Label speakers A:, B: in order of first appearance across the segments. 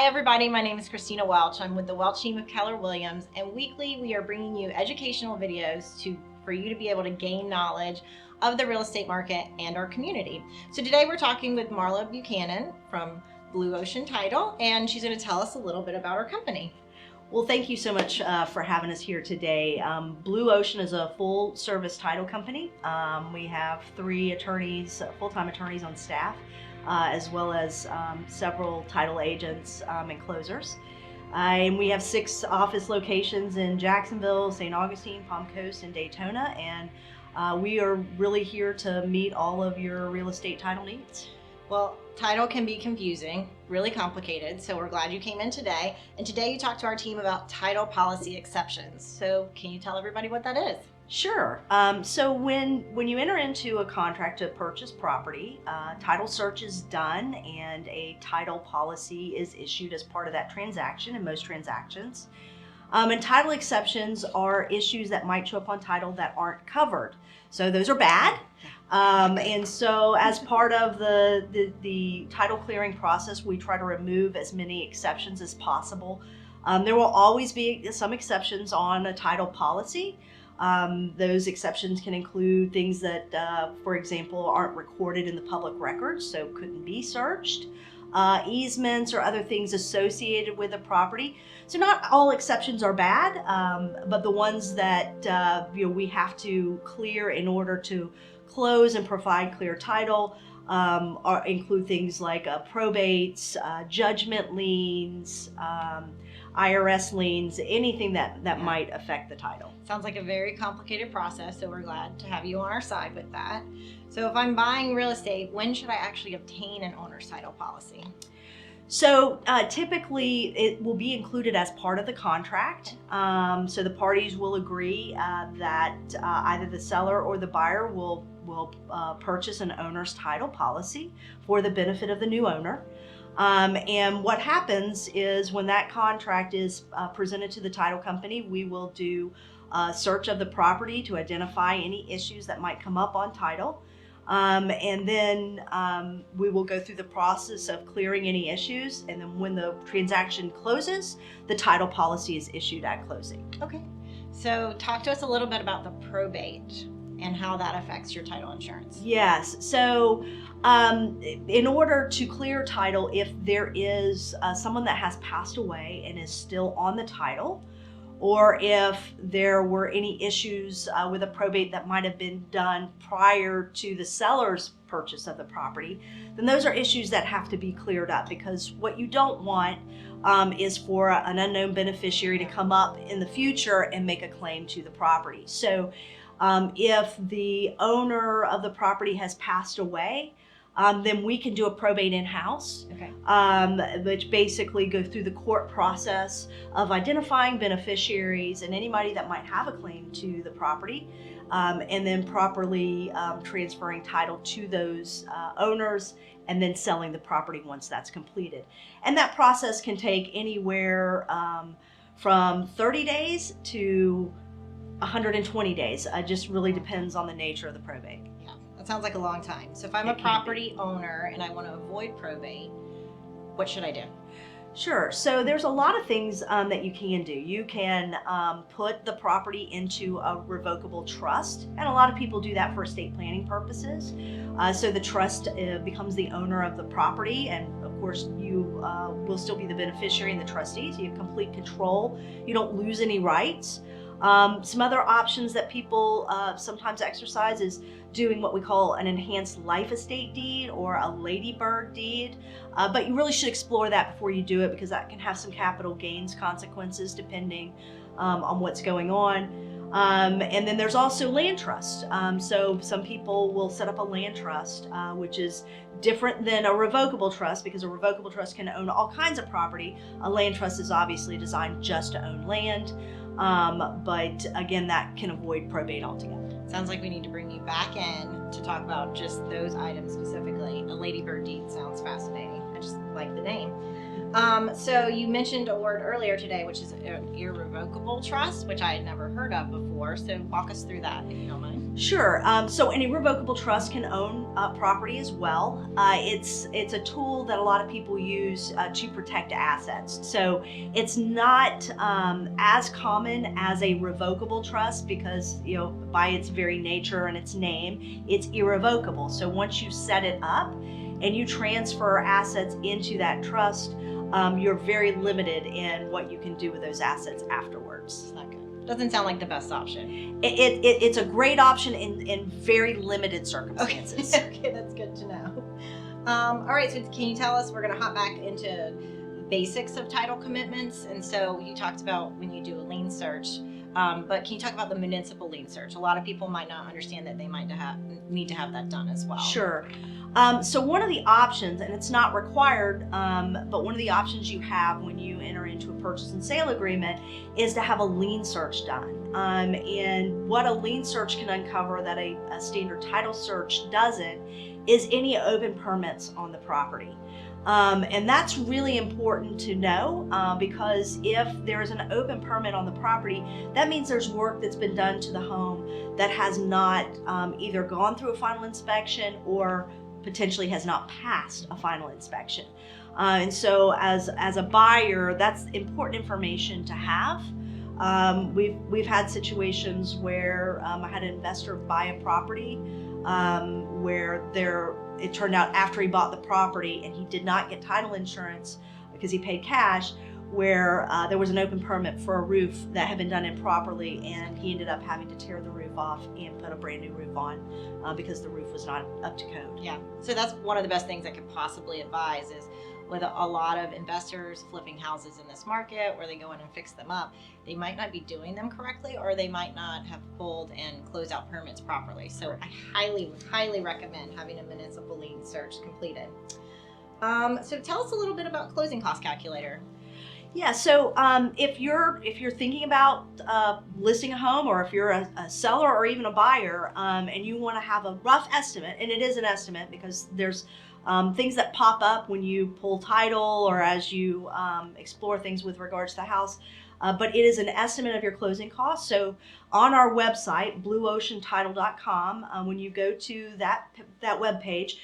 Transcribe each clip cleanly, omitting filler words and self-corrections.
A: Hi everybody, my name is Christina Welch. I'm with the Welch team of Keller Williams, and weekly we are bringing you educational videos for you to be able to gain knowledge of the real estate market and our community. So today we're talking with Marla Buchanan from Blue Ocean Title, and she's going to tell us a little bit about our company.
B: Well, thank you so much for having us here today. Blue Ocean is a full-service title company. We have 3 attorneys, full-time attorneys on staff, as well as several title agents and closers. And we have 6 office locations in Jacksonville, St. Augustine, Palm Coast, and Daytona. And we are really here to meet all of your real estate title needs.
A: Well, title can be confusing, really complicated, so we're glad you came in today. And today you talked to our team about title policy exceptions. So can you tell everybody what that is?
B: Sure. So when you enter into a contract to purchase property, title search is done and a title policy is issued as part of that transaction in most transactions. And title exceptions are issues that might show up on title that aren't covered. So those are bad. And so as part of the title clearing process, we try to remove as many exceptions as possible. There will always be some exceptions on a title policy. Those exceptions can include things that, for example, aren't recorded in the public records, so couldn't be searched. Easements or other things associated with a property. So not all exceptions are bad, but the ones that we have to clear in order to close and provide clear title include things like probates, judgment liens, IRS liens, anything that might affect the title.
A: Sounds like a very complicated process, so we're glad to have you on our side with that. So if I'm buying real estate, when should I actually obtain an owner's title policy?
B: So typically it will be included as part of the contract. So the parties will agree that either the seller or the buyer will purchase an owner's title policy for the benefit of the new owner. And what happens is when that contract is presented to the title company, we will do a search of the property to identify any issues that might come up on title. And then we will go through the process of clearing any issues. And then when the transaction closes, the title policy is issued at closing.
A: Okay. So talk to us a little bit about the probate and how that affects your title insurance.
B: Yes. So in order to clear title, if there is someone that has passed away and is still on the title, or if there were any issues with a probate that might have been done prior to the seller's purchase of the property, then those are issues that have to be cleared up, because what you don't want is for an unknown beneficiary to come up in the future and make a claim to the property. So if the owner of the property has passed away, then we can do a probate in-house,
A: okay.
B: Which basically go through the court process of identifying beneficiaries and anybody that might have a claim to the property, and then properly transferring title to those owners and then selling the property once that's completed. And that process can take anywhere from 30 days to 120 days. It just really depends on the nature of the probate.
A: Yeah, that sounds like a long time. So if I'm a property owner and I want to avoid probate, what should I do?
B: Sure. So there's a lot of things that you can do. You can put the property into a revocable trust, and a lot of people do that for estate planning purposes. So the trust becomes the owner of the property, and of course you will still be the beneficiary and the trustee, so you have complete control. You don't lose any rights. Some other options that people sometimes exercise is doing what we call an enhanced life estate deed or a ladybird deed, but you really should explore that before you do it, because that can have some capital gains consequences depending on what's going on. And then there's also land trust. So some people will set up a land trust, which is different than a revocable trust, because a revocable trust can own all kinds of property. A land trust is obviously designed just to own land. But again, that can avoid probate altogether.
A: Sounds like we need to bring you back in to talk about just those items specifically. A ladybird deed sounds fascinating. I just like the name. So you mentioned a word earlier today, which is an irrevocable trust, which I had never heard of before. So walk us through that, if you don't mind.
B: Sure. So an irrevocable trust can own property as well. It's a tool that a lot of people use to protect assets. So it's not as common as a revocable trust because, you know, by its very nature and its name, it's irrevocable. So once you set it up and you transfer assets into that trust, you're very limited in what you can do with those assets afterwards.
A: It's not good. Doesn't sound like the best option.
B: It's a great option in very limited circumstances.
A: Okay, that's good to know. All right, so can you tell us, we're going to hop back into basics of title commitments. And so you talked about when you do a lien search, but can you talk about the municipal lien search? A lot of people might not understand that they might need to have that done as well.
B: Sure. So one of the options, and it's not required, but one of the options you have when you enter into a purchase and sale agreement is to have a lien search done. And what a lien search can uncover that a standard title search doesn't is any open permits on the property. And that's really important to know because if there is an open permit on the property, that means there's work that's been done to the home that has not either gone through a final inspection or potentially has not passed a final inspection. And so as a buyer, that's important information to have. We've had situations where I had an investor buy a property where it turned out after he bought the property and he did not get title insurance because he paid cash, where there was an open permit for a roof that had been done improperly, and he ended up having to tear the roof off and put a brand new roof on because the roof was not up to code.
A: Yeah, so that's one of the best things I could possibly advise is with a lot of investors flipping houses in this market where they go in and fix them up, they might not be doing them correctly, or they might not have pulled and closed out permits properly. So I highly recommend having a municipal lien search completed. So tell us a little bit about closing cost calculator.
B: Yeah, so if you're thinking about listing a home, or if you're a seller or even a buyer, and you want to have a rough estimate, and it is an estimate because there's things that pop up when you pull title or as you explore things with regards to the house, but it is an estimate of your closing costs. So on our website, blueoceantitle.com, when you go to that web page,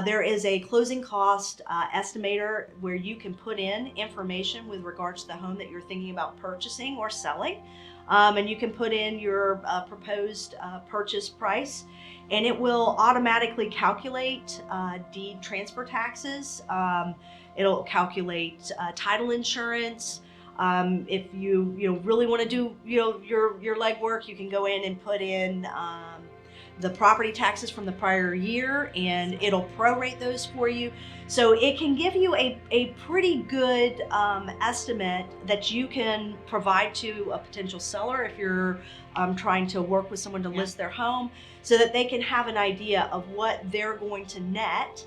B: there is a closing cost estimator where you can put in information with regards to the home that you're thinking about purchasing or selling. And you can put in your proposed purchase price, and it will automatically calculate deed transfer taxes. It'll calculate title insurance. If you really want to do your legwork, you can go in and put in the property taxes from the prior year, and it'll prorate those for you. So it can give you a pretty good estimate that you can provide to a potential seller if you're trying to work with someone to list their home, so that they can have an idea of what they're going to net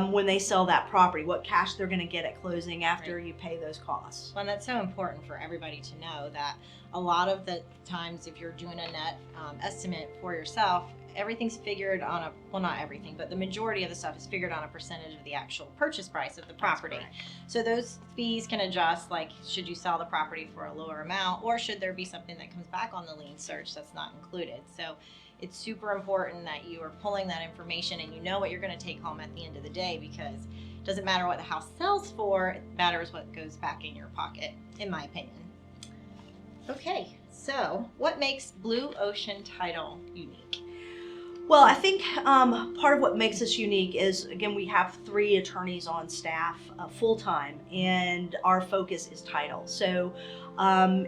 B: when they sell that property, what cash they're going to get at closing after you pay those costs.
A: Well, and that's so important for everybody to know that a lot of the times if you're doing a net estimate for yourself, everything's figured on well, not everything, but the majority of the stuff is figured on a percentage of the actual purchase price of the property. So those fees can adjust, like should you sell the property for a lower amount, or should there be something that comes back on the lien search that's not included. So it's super important that you are pulling that information and you know what you're going to take home at the end of the day, because it doesn't matter what the house sells for, it matters what goes back in your pocket, in my opinion. Okay, so what makes Blue Ocean Title unique?
B: Well, I think part of what makes us unique is, again, we have 3 attorneys on staff full-time, and our focus is title. So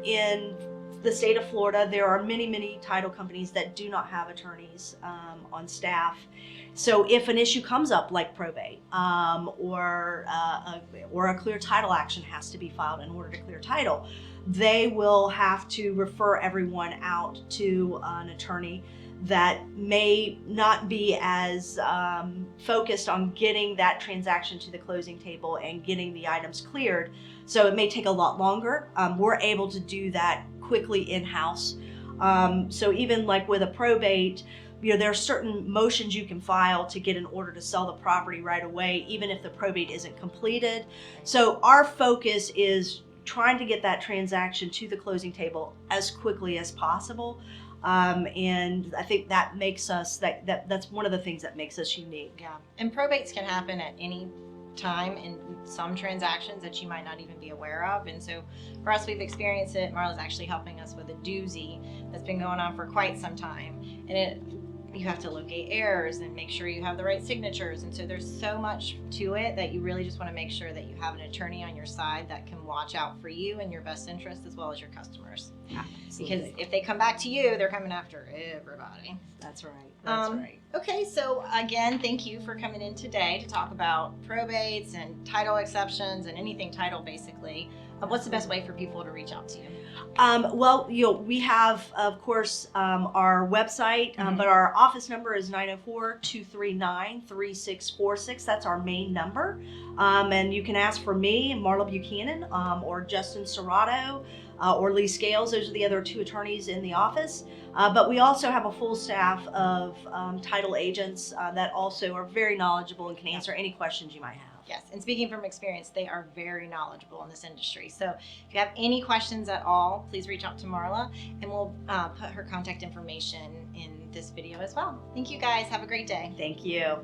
B: in the state of Florida, there are many title companies that do not have attorneys on staff. So if an issue comes up like probate or a clear title action has to be filed in order to clear title, they will have to refer everyone out to an attorney that may not be as focused on getting that transaction to the closing table and getting the items cleared. So it may take a lot longer. We're able to do that quickly in-house. So even like with a probate, there are certain motions you can file to get an order to sell the property right away, even if the probate isn't completed. So our focus is trying to get that transaction to the closing table as quickly as possible. And I think that makes us, that's one of the things that makes us unique.
A: Yeah, and probates can happen at any time in some transactions that you might not even be aware of. And so for us, we've experienced it. Marla's actually helping us with a doozy that's been going on for quite some time. And you have to locate heirs and make sure you have the right signatures. And so there's so much to it that you really just want to make sure that you have an attorney on your side that can watch out for you and your best interest as well as your customers.
B: Absolutely.
A: Because if they come back to you, they're coming after everybody.
B: That's right. That's right.
A: Okay, so again, thank you for coming in today to talk about probates and title exceptions and anything title, basically. What's the best way for people to reach out to you?
B: Well, we have, of course, our website, but our office number is 904-239-3646. That's our main number. And you can ask for me, Marla Buchanan, or Justin Serrato, or Lee Scales. Those are the other two attorneys in the office. But we also have a full staff of title agents that also are very knowledgeable and can answer any questions you might have.
A: Yes, and speaking from experience, they are very knowledgeable in this industry. So if you have any questions at all, please reach out to Marla, and we'll put her contact information in this video as well. Thank you guys. Have a great day.
B: Thank you.